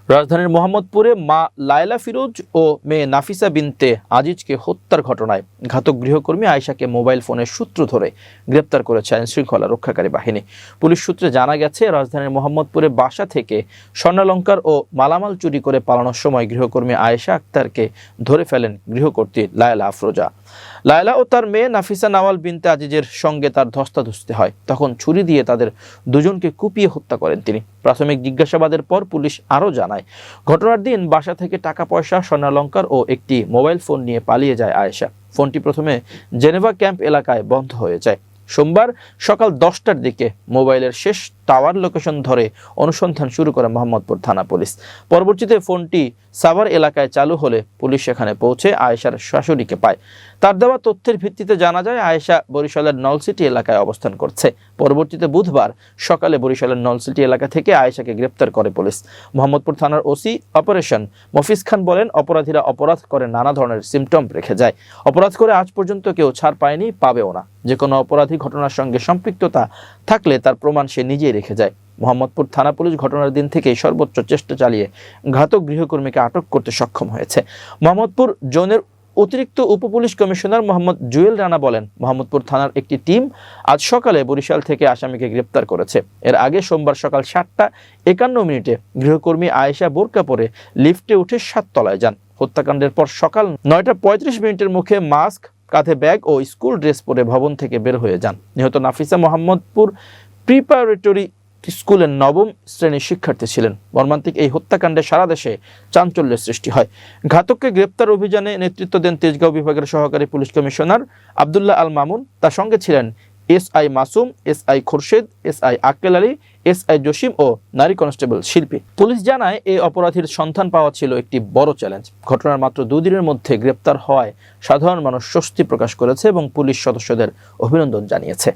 রাজধানীর মোহাম্মদপুরে মা লায়লা ফিরোজ ও মেয়ে নাফিসা বিনতে আজিজকে হত্যার ঘটনায় ঘাতক গৃহকর্মী আয়েশাকে মোবাইল ফোনের সূত্র ধরে গ্রেপ্তার করেছে আইনশৃঙ্খলা রক্ষাকারী বাহিনী। পুলিশ সূত্রে জানা গেছে, রাজধানীর মোহাম্মদপুরে বাসা থেকে স্বর্ণালংকার ও মালামাল চুরি করে পালানোর সময় গৃহকর্মী আয়েশা আক্তারকে ধরে ফেলেন গৃহকর্ত্রী লায়লা আফরোজা। লায়লা ও তার মেয়ে নাফিসা নাওয়াল বিনতে আজিজের সঙ্গে তার ধস্তাধস্তি হয়। তখন ছুরি দিয়ে তাদের দুজনকে কুপিয়ে হত্যা করেন তিনি। প্রাথমিক জিজ্ঞাসাবাদের পর পুলিশ আরও জানায়, ঘটনার দিন বাসা থেকে টাকা পয়সা, স্বর্ণালংকার ও একটি মোবাইল ফোন নিয়ে পালিয়ে যায় আয়েশা। ফোনটি প্রথমে জেনেভা ক্যাম্প এলাকায় বন্ধ হয়ে যায়। সোমবার সকাল 10টার দিকে মোবাইলের শেষ টাওয়ার লোকেশন ধরে অনুসন্ধান শুরু করে মোহাম্মদপুর থানা পুলিশ। পরবর্তীতে ফোনটি সাভার এলাকায় চালু হলে পুলিশ সেখানে পৌঁছে আয়েশার শাশুড়িকে পায়। তার দেওয়া তথ্যের ভিত্তিতে জানা যায়, আয়েশা বরিশালের নলসিটি এলাকায় অবস্থান করছে। পরবর্তীতে বুধবার সকালে বরিশালের নলসিটি এলাকা থেকে আয়েশাকে গ্রেপ্তার করে পুলিশ। মোহাম্মদপুর থানার ওসি অপারেশন মফিজ খান বলেন, অপরাধীরা অপরাধ করে নানা ধরনের সিমটম রেখে যায়। অপরাধ করে আজ পর্যন্ত কেউ ছাড় পায়নি, পাবেও না। যে কোনো অপরাধী ঘটনার সঙ্গে সম্পৃক্ততা থাকলে তার প্রমাণ সে নিজেই রেখে যায়। মোহাম্মদপুর থানা পুলিশ ঘটনার দিন থেকেই সর্বোচ্চ চেষ্টা চালিয়ে ঘাতক গৃহকর্মীকে আটক করতে সক্ষম হয়েছে। মোহাম্মদপুর জোনের অতিরিক্ত উপপুলিশ কমিশনার মোহাম্মদ জুয়েল রানা বলেন, মোহাম্মদপুর থানার একটি টিম আজ সকালে বরিশাল থেকে আসামিকে গ্রেপ্তার করেছে। এর আগে সোমবার সকাল 7টা 51 গৃহকর্মী আয়েশা বোরকা পরে লিফটে উঠে 7 তলায় যান। হত্যাকাণ্ডের পর সকাল 9টা 35 মুখে মাস্ক, কাঁধে ব্যাগ ও স্কুল ড্রেস পরে ভবন থেকে বের হয়ে যান। নিহত নাফিসা মোহাম্মদপুর প্রিপারেটরি স্কুলের 9ম শ্রেণীর শিক্ষার্থী ছিলেন। মর্মান্তিক এই হত্যাকাণ্ডে সারা দেশে চাঞ্চল্যের সৃষ্টি হয়। ঘাতককে গ্রেপ্তার অভিযানে নেতৃত্ব দেন তেজগাঁও বিভাগের সহকারী পুলিশ কমিশনার আব্দুল্লাহ আল মামুন। তার সঙ্গে ছিলেন SI Masum, SI Khorshed, SI আক্কেল আলী, এসআই জসিম ও নারী কনস্টেবল শিল্পী। পুলিশ জানায়, এই অপরাধীর সন্ধান পাওয়া ছিল একটি বড় চ্যালেঞ্জ। ঘটনার মাত্র 2 দিনের মধ্যে গ্রেপ্তার হওয়ায় সাধারণ মানুষ স্বস্তি প্রকাশ করেছে এবং পুলিশ সদস্যদের অভিনন্দন জানিয়েছে।